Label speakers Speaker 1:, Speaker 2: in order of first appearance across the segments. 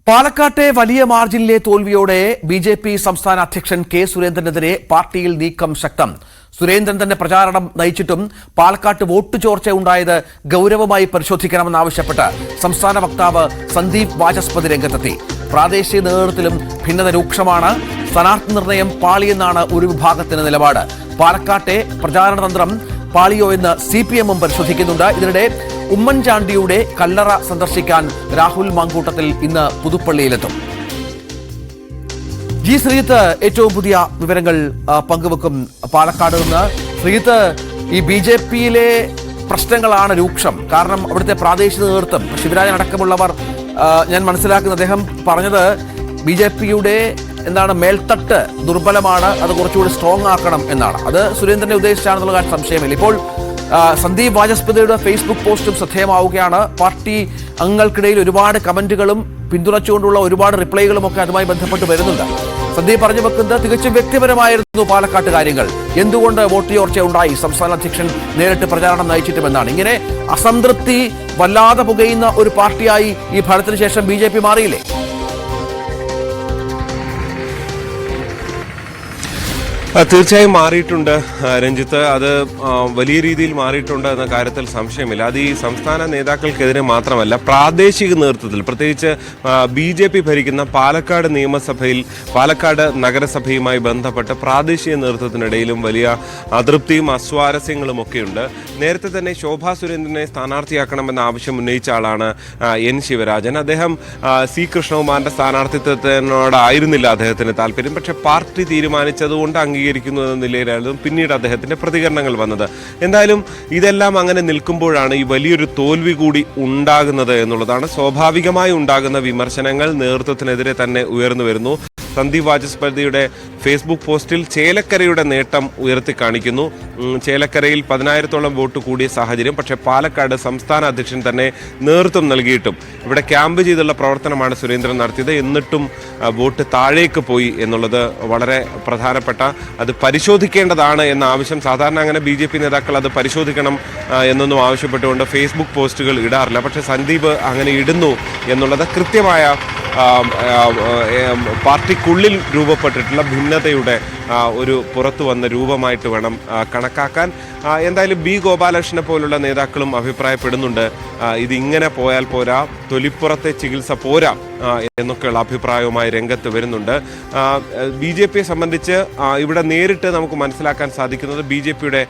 Speaker 1: പാലക്കാട്ടെ വലിയ മാർജിനിലെ തോൽവിയോടെ ബി.ജെ.പി. സംസ്ഥാന അധ്യക്ഷൻ കെ സുരേന്ദ്രനെതിരെ പാർട്ടിയിൽ നീക്കം ശക്തം. സുരേന്ദ്രൻ തന്നെ പ്രചാരണം നയിച്ചിട്ടും പാലക്കാട്ട് വോട്ട് ചോർച്ച ഉണ്ടായത് ഗൌരവമായി പരിശോധിക്കണമെന്നാവശ്യപ്പെട്ട് സംസ്ഥാന വക്താവ് സന്ദീപ് വാചസ്പതി രംഗത്തെത്തി. പ്രാദേശിക നേതൃത്വത്തിലും ഭിന്നത രൂക്ഷമാണ്. സ്ഥാനാർത്ഥി നിർണയം പാളിയെന്നാണ് ഒരു വിഭാഗത്തിന്റെ നിലപാട്. പാലക്കാട്ടെ പ്രചാരണ തന്ത്രം പാളിയോ എന്ന് CPM പരിശോധിക്കുന്നുണ്ട്. ഇതിനിടെ ഉമ്മൻചാണ്ടിയുടെ കല്ലറ സന്ദർശിക്കാൻ രാഹുൽ മാങ്കൂട്ടത്തിൽ ഇന്ന് പുതുപ്പള്ളിയിലെത്തും. ജി ശ്രീജിത്ത് ഏറ്റവും പുതിയ വിവരങ്ങൾ പങ്കുവെക്കും പാലക്കാട് നിന്ന്. ശ്രീജിത്ത്, ഈ ബി.ജെ.പിയിലെ പ്രശ്നങ്ങളാണ് രൂക്ഷം. കാരണം അവിടുത്തെ പ്രാദേശിക നേതൃത്വം ശിവരാജൻ അടക്കമുള്ളവർ, ഞാൻ മനസ്സിലാക്കുന്ന അദ്ദേഹം പറഞ്ഞത് ബി.ജെ.പിയുടെ മേൽത്തട്ട് ദുർബലമാണ്, അത് കുറച്ചുകൂടി സ്ട്രോങ് ആക്കണം എന്നാണ്. അത് സുരേന്ദ്രനെ ഉദ്ദേശിച്ചാണെന്നുള്ള കാര്യം സംശയമില്ല. ഇപ്പോൾ സന്ദീപ് വാചസ്പതിയുടെ ഫേസ്ബുക്ക് പോസ്റ്റും ശ്രദ്ധേയമാവുകയാണ്. പാർട്ടി അംഗങ്ങൾക്കിടയിൽ ഒരുപാട് കമന്റുകളും പിന്തുണച്ചുകൊണ്ടുള്ള ഒരുപാട് റിപ്ലൈകളും ഒക്കെ അതുമായി ബന്ധപ്പെട്ട് വരുന്നുണ്ട്. സന്ദീപ് പറഞ്ഞു വെക്കുന്നത് തികച്ചും വ്യക്തിപരമായിരുന്നു പാലക്കാട്ട് കാര്യങ്ങൾ. എന്തുകൊണ്ട് വോട്ട് ചോർച്ച ഉണ്ടായി, സംസ്ഥാന അധ്യക്ഷൻ നേരിട്ട് പ്രചാരണം നയിച്ചിട്ടുമെന്നാണ്. ഇങ്ങനെ അസംതൃപ്തി വല്ലാതെ പുകയുന്ന ഒരു പാർട്ടിയായി ഈ ഫലത്തിന് ശേഷം ബി.ജെ.പി. മാറിയില്ലേ?
Speaker 2: തീർച്ചയായും മാറിയിട്ടുണ്ട് രഞ്ജിത്ത്. അത് വലിയ രീതിയിൽ മാറിയിട്ടുണ്ട് എന്ന കാര്യത്തിൽ സംശയമില്ല. അത് ഈ സംസ്ഥാന നേതാക്കൾക്കെതിരെ മാത്രമല്ല, പ്രാദേശിക നേതൃത്വത്തിൽ, പ്രത്യേകിച്ച് ബി.ജെ.പി. ഭരിക്കുന്ന പാലക്കാട് നിയമസഭയിൽ, പാലക്കാട് നഗരസഭയുമായി ബന്ധപ്പെട്ട് പ്രാദേശിക നേതൃത്വത്തിനിടയിലും വലിയ അതൃപ്തിയും അസ്വാരസ്യങ്ങളും ഒക്കെയുണ്ട്. നേരത്തെ തന്നെ ശോഭാ സുരേന്ദ്രനെ സ്ഥാനാർത്ഥിയാക്കണമെന്ന ആവശ്യം ഉന്നയിച്ച ആളാണ് N. ശിവരാജൻ. അദ്ദേഹം C. കൃഷ്ണകുമാറിന്റെ സ്ഥാനാർത്ഥിത്വത്തിനോടായിരുന്നില്ല അദ്ദേഹത്തിന് താല്പര്യം. പക്ഷെ പാർട്ടി തീരുമാനിച്ചതുകൊണ്ട് അംഗീകരിക്കുന്നു എന്ന നിലയിലായിരുന്നു പിന്നീട് അദ്ദേഹത്തിന്റെ പ്രതികരണങ്ങൾ വന്നത്. എന്തായാലും ഇതെല്ലാം അങ്ങനെ നിൽക്കുമ്പോഴാണ് ഈ വലിയൊരു തോൽവി കൂടി ഉണ്ടാകുന്നത് എന്നുള്ളതാണ്. സ്വാഭാവികമായി ഉണ്ടാകുന്ന വിമർശനങ്ങൾ നേതൃത്വത്തിനെതിരെ തന്നെ ഉയർന്നു വരുന്നു. സന്ദീപ് വാചസ്പതിയുടെ ഫേസ്ബുക്ക് പോസ്റ്റിൽ ചേലക്കരയുടെ നേട്ടം ഉയർത്തി കാണിക്കുന്നു. ചേലക്കരയിൽ 10,000-ഓളം വോട്ട് കൂടിയ സാഹചര്യം. പക്ഷേ പാലക്കാട് സംസ്ഥാന അധ്യക്ഷൻ തന്നെ നേതൃത്വം നൽകിയിട്ടും ഇവിടെ ക്യാമ്പ് ചെയ്തുള്ള പ്രവർത്തനമാണ് സുരേന്ദ്രൻ നടത്തിയത്. എന്നിട്ടും വോട്ട് താഴേക്ക് പോയി എന്നുള്ളത് വളരെ പ്രധാനപ്പെട്ട, അത് പരിശോധിക്കേണ്ടതാണ് എന്ന ആവശ്യം. സാധാരണ അങ്ങനെ ബി.ജെ.പി. നേതാക്കൾ അത് പരിശോധിക്കണം എന്നൊന്നും ആവശ്യപ്പെട്ടുകൊണ്ട് ഫേസ്ബുക്ക് പോസ്റ്റുകൾ ഇടാറില്ല. പക്ഷേ സന്ദീപ് അങ്ങനെ ഇടുന്നു എന്നുള്ളത് കൃത്യമായ പാർട്ടിക്കുള്ളിൽ രൂപപ്പെട്ടിട്ടുള്ള ഭിന്നതയുടെ ഒരു പുറത്തു വന്ന രൂപമായിട്ട് വേണം കണക്കാക്കാൻ. എന്തായാലും B. ഗോപാലകൃഷ്ണനെ പോലുള്ള നേതാക്കളും അഭിപ്രായപ്പെടുന്നുണ്ട്, ഇതിങ്ങനെ പോയാൽ പോരാ, തൊലിപ്പുറത്തെ ചികിത്സ പോരാ എന്നൊക്കെയുള്ള അഭിപ്രായവുമായി രംഗത്ത് വരുന്നുണ്ട്. ബി.ജെ.പിയെ സംബന്ധിച്ച് ഇവിടെ നേരിട്ട് നമുക്ക് മനസ്സിലാക്കാൻ സാധിക്കുന്നത് ബി.ജെ.പിയുടെ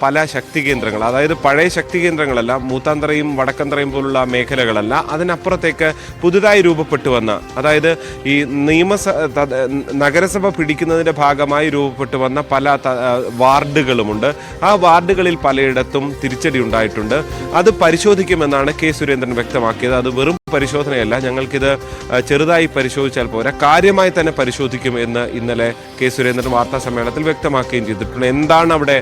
Speaker 2: പല ശക്തി കേന്ദ്രങ്ങൾ, അതായത് പഴയ ശക്തി കേന്ദ്രങ്ങളല്ല, മൂത്താന്തറയും വടക്കന്തറയും പോലുള്ള മേഖലകളല്ല, അതിനപ്പുറത്തേക്ക് പുതുതായി രൂപപ്പെട്ടു വന്ന, അതായത് ഈ നഗരസഭ പിടിക്കുന്നതിൻ്റെ ഭാഗമായി രൂപപ്പെട്ടു വന്ന പല വാർഡുകളുമുണ്ട്. ആ വാർഡുകളിൽ പലയിടത്തും തിരിച്ചടി ഉണ്ടായിട്ടുണ്ട്. അത് പരിശോധിക്കുമെന്നാണ് കെ സുരേന്ദ്രൻ വ്യക്തമാക്കിയത്. അത് വെറും പരിശോധനയല്ല, ഞങ്ങൾക്കിത് ചെറുതായി പരിശോധിച്ചാൽ പോരാ, കാര്യമായി തന്നെ പരിശോധിക്കും എന്ന് ഇന്നലെ കെ സുരേന്ദ്രൻ വാർത്താ സമ്മേളനത്തിൽ വ്യക്തമാക്കുകയും ചെയ്തിട്ടുണ്ട്. എന്താണ് അവിടെ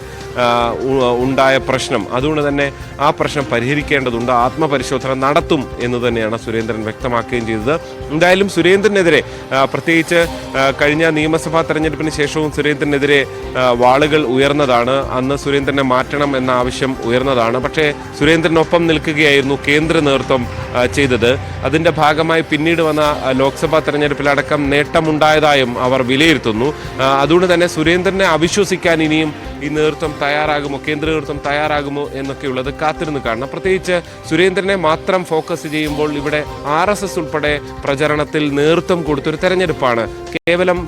Speaker 2: ഉണ്ടായ പ്രശ്നം, അതുകൊണ്ട് തന്നെ ആ പ്രശ്നം പരിഹരിക്കേണ്ടതുണ്ട്, ആത്മപരിശോധന നടത്തും എന്ന് തന്നെയാണ് സുരേന്ദ്രൻ വ്യക്തമാക്കുകയും ചെയ്തത്. എന്തായാലും സുരേന്ദ്രനെതിരെ, പ്രത്യേകിച്ച് കഴിഞ്ഞ നിയമസഭാ തെരഞ്ഞെടുപ്പിന് ശേഷവും സുരേന്ദ്രനെതിരെ വാളുകൾ ഉയർന്നതാണ്. അന്ന് സുരേന്ദ്രനെ മാറ്റണം എന്ന ആവശ്യം ഉയർന്നതാണ്. പക്ഷേ സുരേന്ദ്രനൊപ്പം നിൽക്കുകയായിരുന്നു കേന്ദ്ര നേതൃത്വം ചെയ്തത്. അതിന്റെ ഭാഗമായി പിന്നീട് വന്ന ലോക്സഭാ തെരഞ്ഞെടുപ്പിലടക്കം നേട്ടമുണ്ടായതായും അവർ വിലയിരുത്തുന്നു. അതുകൊണ്ട് തന്നെ സുരേന്ദ്രനെ അവിശ്വസിക്കാൻ ഇനിയും ഈ നേതൃത്വം തയ്യാറാകുമോ, കേന്ദ്ര നേതൃത്വം തയ്യാറാകുമോ എന്നൊക്കെയുള്ളത് കാത്തിരുന്ന് കാണണം. പ്രത്യേകിച്ച് സുരേന്ദ്രനെ മാത്രം ഫോക്കസ് ചെയ്യുമ്പോൾ ഇവിടെ RSS ഉൾപ്പെടെ പ്രചരണത്തിൽ നേതൃത്വം കൊടുത്തൊരു തെരഞ്ഞെടുപ്പാണ്. കേവലം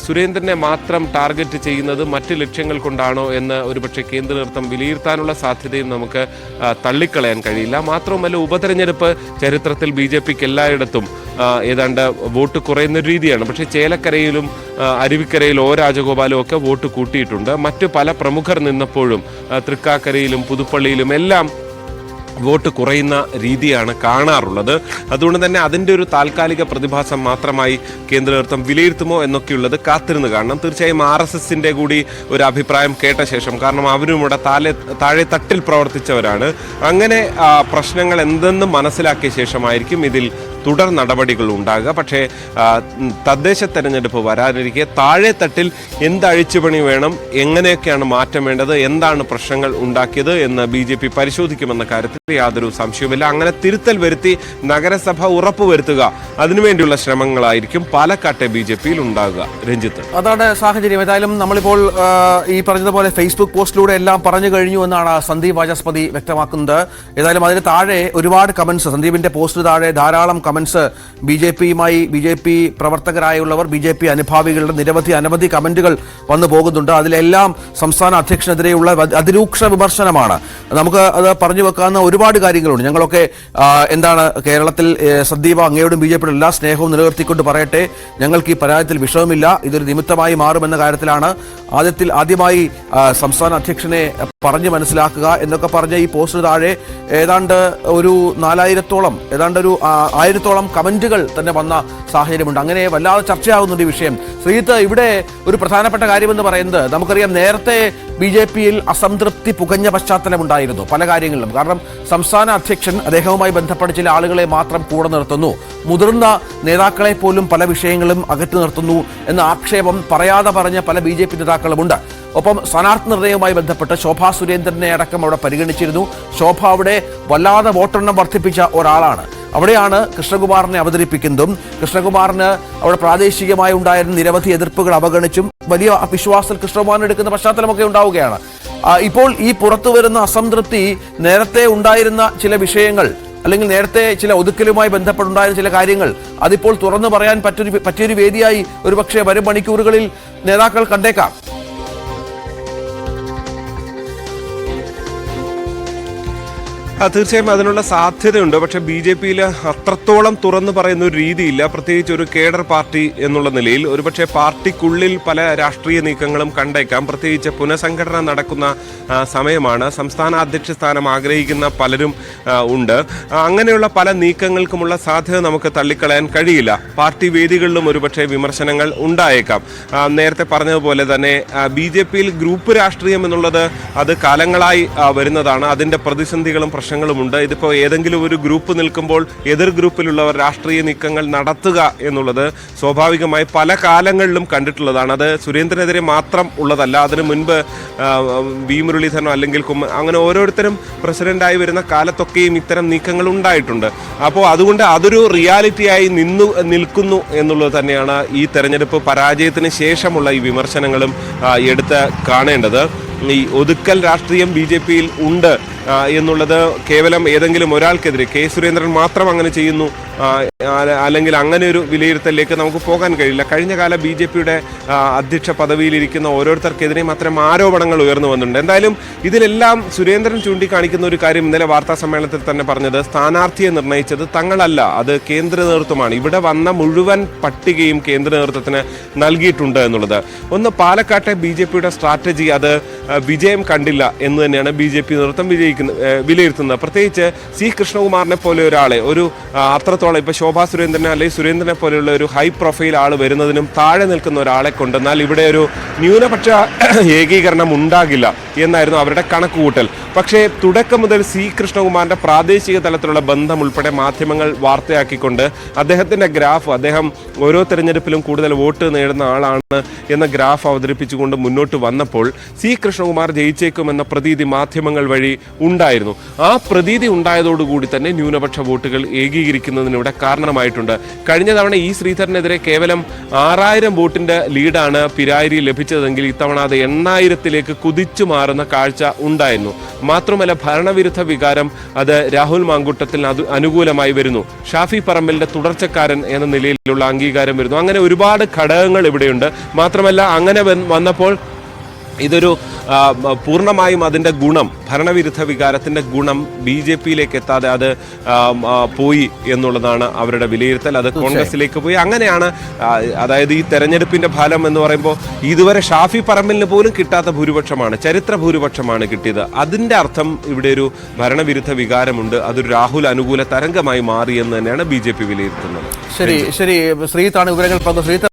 Speaker 2: സുരേന്ദ്രനെ മാത്രം ടാർഗറ്റ് ചെയ്യുന്നത് മറ്റ് ലക്ഷ്യങ്ങൾ കൊണ്ടാണോ എന്ന് ഒരുപക്ഷെ കേന്ദ്ര നേതൃത്വം വിലയിരുത്താനുള്ള സാധ്യതയും നമുക്ക് തള്ളിക്കളയാൻ കഴിയില്ല. മാത്രവുമല്ല, ഉപതെരഞ്ഞെടുപ്പ് ചരിത്രത്തിൽ ബി.ജെ.പിക്ക് എല്ലായിടത്തും ഏതാണ്ട് വോട്ട് കുറയുന്ന രീതിയാണ്. പക്ഷേ ചേലക്കരയിലും അരുവിക്കരയിലും രാജഗോപാലും ഒക്കെ വോട്ട് കൂട്ടിയിട്ടുണ്ട്. മറ്റ് പല പ്രമുഖർ നിന്നപ്പോഴും തൃക്കാക്കരയിലും പുതുപ്പള്ളിയിലും എല്ലാം വോട്ട് കുറയുന്ന രീതിയാണ് കാണാറുള്ളത്. അതുകൊണ്ട് തന്നെ അതിൻ്റെ ഒരു താൽക്കാലിക പ്രതിഭാസം മാത്രമായി കേന്ദ്ര നേതൃത്വം വിലയിരുത്തുമോ എന്നൊക്കെയുള്ളത് കാത്തിരുന്ന് കാണണം. തീർച്ചയായും RSSന്റെ കൂടി ഒരു അഭിപ്രായം കേട്ട ശേഷം, കാരണം അവരും ഇവിടെ താഴെ തട്ടിൽ പ്രവർത്തിച്ചവരാണ്, അങ്ങനെ പ്രശ്നങ്ങൾ എന്തെന്ന് മനസ്സിലാക്കിയ ശേഷമായിരിക്കും ഇതിൽ തുടർ നടപടികൾ ഉണ്ടാകുക. പക്ഷേ തദ്ദേശ തെരഞ്ഞെടുപ്പ് വരാനിരിക്കെ താഴെത്തട്ടിൽ എന്ത് അഴിച്ചുപണി വേണം, എങ്ങനെയൊക്കെയാണ് മാറ്റം വേണ്ടത്, എന്താണ് പ്രശ്നങ്ങൾ ഉണ്ടാക്കിയത് എന്ന് BJP പരിശോധിക്കുമെന്ന കാര്യത്തിൽ യാതൊരു സംശയവുമില്ല. അങ്ങനെ തിരുത്തൽ വരുത്തി നഗരസഭ ഉറപ്പുവരുത്തുക, അതിനുവേണ്ടിയുള്ള ശ്രമങ്ങളായിരിക്കും പാലക്കാട്ടെ BJPയിൽ ഉണ്ടാകുക. രഞ്ജിത്ത്,
Speaker 1: അതാണ് സാഹചര്യം. ഏതായാലും നമ്മളിപ്പോൾ ഈ പറഞ്ഞതുപോലെ ഫേസ്ബുക്ക് പോസ്റ്റിലൂടെ എല്ലാം പറഞ്ഞു കഴിഞ്ഞു എന്നാണ് സന്ദീപ് വാചസ്പതി വ്യക്തമാക്കുന്നത്. ഏതായാലും അതിന് താഴെ ഒരുപാട് കമന്റ്സ്, സന്ദീപിന്റെ പോസ്റ്റിന് താഴെ ധാരാളം കമന്റ്സ് BJP പ്രവർത്തകരായുള്ളവർ, BJP അനുഭാവികളുടെ അനവധി കമന്റുകൾ വന്നു പോകുന്നുണ്ട്. അതിലെല്ലാം സംസ്ഥാന അധ്യക്ഷനെതിരെയുള്ള അതിരൂക്ഷ വിമർശനമാണ്. നമുക്ക് അത് പറഞ്ഞു വെക്കാവുന്ന ഒരുപാട് കാര്യങ്ങളുണ്ട്. ഞങ്ങളൊക്കെ എന്താണ് കേരളത്തിൽ സന്ദീപ് അങ്ങയോടും BJPയുടെ എല്ലാ സ്നേഹവും നിലനിർത്തിക്കൊണ്ട് പറയട്ടെ, ഞങ്ങൾക്ക് ഈ പരാജയത്തിൽ വിഷമമില്ല, ഇതൊരു നിമിത്തമായി മാറുമെന്ന കാര്യത്തിലാണ് ആദ്യമായി സംസ്ഥാന അധ്യക്ഷനെ പറഞ്ഞു മനസ്സിലാക്കുക എന്നൊക്കെ പറഞ്ഞ ഈ പോസ്റ്റിന് താഴെ ഏതാണ്ട് ഒരു 4000-ഓളം ഏതാണ്ട് ഒരു 1000-ഓളം കമന്റുകൾ തന്നെ വന്ന സാഹചര്യമുണ്ട്. അങ്ങനെ വല്ലാതെ ചർച്ചയാകുന്നുണ്ട് ഈ വിഷയം. ശ്രീജിത്ത്, ഇവിടെ ഒരു പ്രധാനപ്പെട്ട കാര്യമെന്ന് പറയുന്നത്, നമുക്കറിയാം നേരത്തെ BJPയിൽ അസംതൃപ്തി പുകഞ്ഞ പശ്ചാത്തലമുണ്ടായിരുന്നു പല കാര്യങ്ങളിലും. കാരണം സംസ്ഥാന അധ്യക്ഷൻ അദ്ദേഹവുമായി ബന്ധപ്പെട്ട ചില ആളുകളെ മാത്രം കൂടെ നിർത്തുന്നു, മുതിർന്ന നേതാക്കളെ പോലും പല വിഷയങ്ങളും അകറ്റി നിർത്തുന്നു എന്ന ആക്ഷേപം പറയാതെ പറഞ്ഞ പല BJP നേതാക്കളുമുണ്ട്. ഒപ്പം സ്ഥാനാർത്ഥി നിർണയവുമായി ബന്ധപ്പെട്ട് ശോഭാ സുരേന്ദ്രനെ അടക്കം അവിടെ പരിഗണിച്ചിരുന്നു. ശോഭ അവിടെ വല്ലാതെ വോട്ടെണ്ണം വർദ്ധിപ്പിച്ച ഒരാളാണ്. അവിടെയാണ് കൃഷ്ണകുമാറിനെ അവതരിപ്പിക്കുന്നതും കൃഷ്ണകുമാറിന് അവിടെ പ്രാദേശികമായി ഉണ്ടായിരുന്ന നിരവധി എതിർപ്പുകൾ അവഗണിച്ചും വലിയ വിശ്വാസത്തിൽ കൃഷ്ണകുമാറിനെ എടുക്കുന്ന പശ്ചാത്തലമൊക്കെ ഉണ്ടാവുകയാണ്. ഇപ്പോൾ ഈ പുറത്തു വരുന്ന അസംതൃപ്തി നേരത്തെ ഉണ്ടായിരുന്ന ചില വിഷയങ്ങൾ, അല്ലെങ്കിൽ നേരത്തെ ചില ഒതുക്കലുമായി ബന്ധപ്പെട്ടുണ്ടായിരുന്ന ചില കാര്യങ്ങൾ, അതിപ്പോൾ തുറന്നു പറയാൻ പറ്റിയൊരു വേദിയായി ഒരുപക്ഷെ വരും മണിക്കൂറുകളിൽ നേതാക്കൾ കണ്ടേക്കാം.
Speaker 2: തീർച്ചയായും അതിനുള്ള സാധ്യതയുണ്ട്. പക്ഷെ BJPയിൽ അത്രത്തോളം തുറന്നു പറയുന്ന ഒരു രീതിയില്ല, പ്രത്യേകിച്ച് ഒരു കേഡർ പാർട്ടി എന്നുള്ള നിലയിൽ. ഒരുപക്ഷെ പാർട്ടിക്കുള്ളിൽ പല രാഷ്ട്രീയ നീക്കങ്ങളും കണ്ടേക്കാം. പ്രത്യേകിച്ച് പുനഃസംഘടന നടക്കുന്ന സമയമാണ്. സംസ്ഥാന അധ്യക്ഷ സ്ഥാനം ആഗ്രഹിക്കുന്ന പലരും ഉണ്ട്. അങ്ങനെയുള്ള പല നീക്കങ്ങൾക്കുമുള്ള സാധ്യത നമുക്ക് തള്ളിക്കളയാൻ കഴിയില്ല. പാർട്ടി വേദികളിലും ഒരുപക്ഷെ വിമർശനങ്ങൾ ഉണ്ടായേക്കാം. നേരത്തെ പറഞ്ഞതുപോലെ തന്നെ BJPയിൽ ഗ്രൂപ്പ് രാഷ്ട്രീയം എന്നുള്ളത് അത് കാലങ്ങളായി വരുന്നതാണ്. അതിൻ്റെ പ്രതിസന്ധികളും പ്രശ്നങ്ങളുമുണ്ട്. ഇതിപ്പോൾ ഏതെങ്കിലും ഒരു ഗ്രൂപ്പ് നിൽക്കുമ്പോൾ എതിർ ഗ്രൂപ്പിലുള്ളവർ രാഷ്ട്രീയ നീക്കങ്ങൾ നടത്തുക എന്നുള്ളത് സ്വാഭാവികമായി പല കാലങ്ങളിലും കണ്ടിട്ടുള്ളതാണ്. അത് സുരേന്ദ്രനെതിരെ മാത്രം ഉള്ളതല്ല. അതിനു മുൻപ് വി മുരളീധരനോ അല്ലെങ്കിൽ അങ്ങനെ ഓരോരുത്തരും പ്രസിഡന്റായി വരുന്ന കാലത്തൊക്കെയും ഇത്തരം നീക്കങ്ങൾ ഉണ്ടായിട്ടുണ്ട്. അപ്പോൾ അതുകൊണ്ട് അതൊരു റിയാലിറ്റിയായി നിൽക്കുന്നു എന്നുള്ളത് തന്നെയാണ് ഈ തെരഞ്ഞെടുപ്പ് പരാജയത്തിന് ശേഷമുള്ള ഈ വിമർശനങ്ങളും എടുത്ത് കാണേണ്ടത്. ഈ ഒതുക്കൽ രാഷ്ട്രീയം BJPയിൽ ഉണ്ട് എന്നുള്ളത് കേവലം ഏതെങ്കിലും ഒരാൾക്കെതിരെ കെ സുരേന്ദ്രൻ മാത്രം അങ്ങനെ ചെയ്യുന്നു അല്ലെങ്കിൽ അങ്ങനെ ഒരു വിലയിരുത്തലിലേക്ക് നമുക്ക് പോകാൻ കഴിയില്ല. കഴിഞ്ഞ കാല BJPയുടെ അധ്യക്ഷ പദവിയിലിരിക്കുന്ന ഓരോരുത്തർക്കെതിരെയും അത്തരം ആരോപണങ്ങൾ ഉയർന്നു വന്നിട്ടുണ്ട്. എന്തായാലും ഇതിലെല്ലാം സുരേന്ദ്രൻ ചൂണ്ടിക്കാണിക്കുന്ന ഒരു കാര്യം ഇന്നലെ വാർത്താ സമ്മേളനത്തിൽ തന്നെ പറഞ്ഞത്, സ്ഥാനാർത്ഥിയെ നിർണയിച്ചത് തങ്ങളല്ല, അത് കേന്ദ്ര നേതൃത്വമാണ്. ഇവിടെ വന്ന മുഴുവൻ പട്ടികയും കേന്ദ്ര നേതൃത്വത്തിന് നൽകിയിട്ടുണ്ട് എന്നുള്ളത്. ഒന്ന്, പാലക്കാട്ടെ BJPയുടെ സ്ട്രാറ്റജി അത് വിജയം കണ്ടില്ല എന്ന് തന്നെയാണ് BJP നേതൃത്വം വിലയിരുത്തുന്നത്. പ്രത്യേകിച്ച് C കൃഷ്ണകുമാറിനെ പോലെ ഒരാളെ അത്രത്തോളം ഇപ്പൊ ശോഭാ സുരേന്ദ്രനെ അല്ലെങ്കിൽ സുരേന്ദ്രനെ പോലെയുള്ള ഒരു ഹൈ പ്രൊഫൈൽ ആൾ വരുന്നതിനും താഴെ നിൽക്കുന്ന ഒരാളെ കൊണ്ടുവന്നാൽ ഇവിടെ ഒരു ന്യൂനപക്ഷ ഏകീകരണം ഉണ്ടാകില്ല എന്നായിരുന്നു അവരുടെ കണക്കുകൂട്ടൽ. പക്ഷേ തുടക്കം മുതൽ C കൃഷ്ണകുമാറിന്റെ പ്രാദേശിക തലത്തിലുള്ള ബന്ധം ഉൾപ്പെടെ മാധ്യമങ്ങൾ വാർത്തയാക്കിക്കൊണ്ട് അദ്ദേഹത്തിന്റെ ഗ്രാഫ്, അദ്ദേഹം ഓരോ തെരഞ്ഞെടുപ്പിലും കൂടുതൽ വോട്ട് നേടുന്ന ആളാണ് എന്ന ഗ്രാഫ് അവതരിപ്പിച്ചുകൊണ്ട് മുന്നോട്ട് വന്നപ്പോൾ C കൃഷ്ണകുമാർ ജയിച്ചേക്കുമെന്ന പ്രതീതി മാധ്യമങ്ങൾ വഴി ഉണ്ടായിരുന്നു. ആ പ്രതീതി ഉണ്ടായതോടുകൂടി തന്നെ ന്യൂനപക്ഷ വോട്ടുകൾ ഏകീകരിക്കുന്നതിനിവിടെ കാരണമായിട്ടുണ്ട്. കഴിഞ്ഞ തവണ E ശ്രീധരനെതിരെ കേവലം 6000 വോട്ടിന്റെ ലീഡാണ് പിരാരി ലഭിച്ചതെങ്കിൽ ഇത്തവണ അത് 8000-ലേക്ക് കുതിച്ചു മാറുന്ന കാഴ്ച ഉണ്ടായിരുന്നു. മാത്രമല്ല ഭരണവിരുദ്ധ വികാരം അത് രാഹുൽ മാങ്കൂട്ടത്തിന് അനുകൂലമായി വരുന്നു. ഷാഫി പറമ്പലിന്റെ തുടർച്ചക്കാരൻ എന്ന നിലയിലുള്ള അംഗീകാരം വരുന്നു. അങ്ങനെ ഒരുപാട് ഘടകങ്ങൾ ഇവിടെയുണ്ട്. മാത്രമല്ല അങ്ങനെ വന്നപ്പോൾ ഇതൊരു പൂർണ്ണമായും അതിൻ്റെ ഗുണം, ഭരണവിരുദ്ധ വികാരത്തിൻ്റെ ഗുണം BJPയിലേക്ക് എത്താതെ അത് പോയി എന്നുള്ളതാണ് അവരുടെ വിലയിരുത്തൽ. അത് കോൺഗ്രസിലേക്ക് പോയി. അങ്ങനെയാണ് അതായത് ഈ തെരഞ്ഞെടുപ്പിൻ്റെ ഫലം എന്ന് പറയുമ്പോൾ ഇതുവരെ ഷാഫി പറമ്പലിന് പോലും കിട്ടാത്ത ഭൂരിപക്ഷമാണ്, ചരിത്ര ഭൂരിപക്ഷമാണ് കിട്ടിയത്. അതിൻ്റെ അർത്ഥം ഇവിടെ ഒരു ഭരണവിരുദ്ധ വികാരമുണ്ട്, അതൊരു രാഹുൽ അനുകൂല തരംഗമായി മാറി എന്ന് തന്നെയാണ് BJP വിലയിരുത്തുന്നത്.
Speaker 1: ശരി, ശ്രീജിത്താണ് വിവരങ്ങൾ.